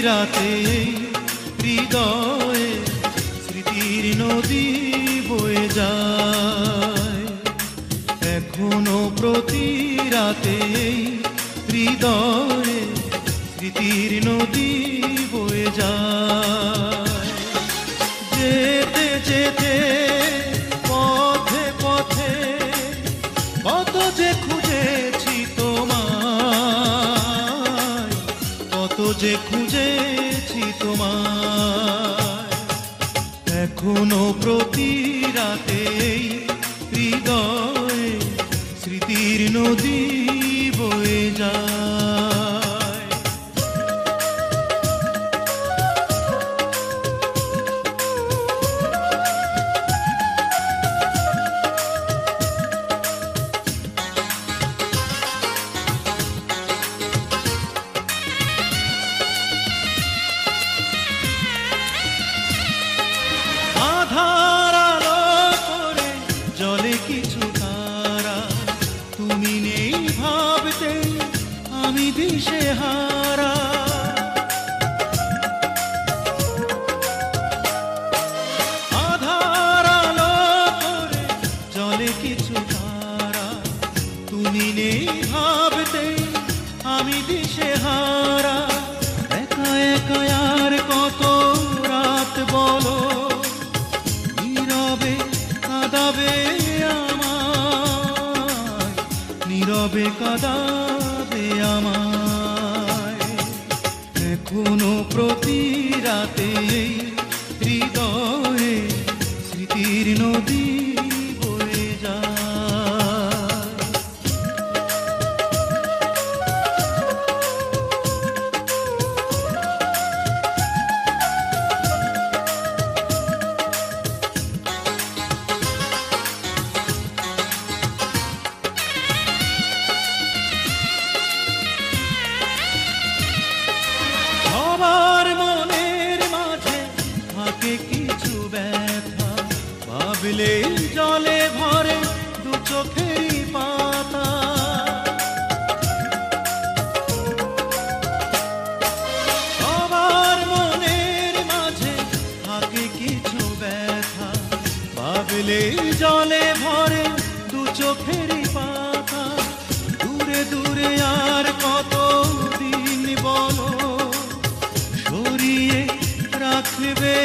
রাতে হৃদয়ে স্মৃতির নদী বয়ে যায়। এখনো প্রতি রাতে হৃদয়ে স্মৃতির নদী বয়ে যায়। যেতে যেতে পথে পথে কত যে খুঁজেছি তোমায়, কত যে খুঁজেছি তোমায়। এখনো প্রতি রাতে হৃদয়ে স্মৃতির নদী বয়ে যায়। আধার আলো করে জলে কিছু তারা, তুমি নেই ভাবতে আমি দিশেহারা। আধার আলো করে জলে কিছু তারা, তুমি নেই ভাবতে আমি দিশেহারা। একা একা আর কত রাত বলো, নীরবে কাঁদাবে আমায়, নীরবে কাঁদাবে আমায়। এখনো প্রতি রাতে হৃদয়ে স্মৃতির নদী বয়ে যায়। সবার মনের মাঝে থাকে কিছু ব্যথা, ভাবলে জলে ভরে দু চোখেরই পাতা। সবার মনের মাঝে থাকে কিছু ব্যথা, ভাবলে জলে ভরে দু চোখেরই পাতা। দূরে দূরে আর কত দিন বলো, সরিয়ে রাখবে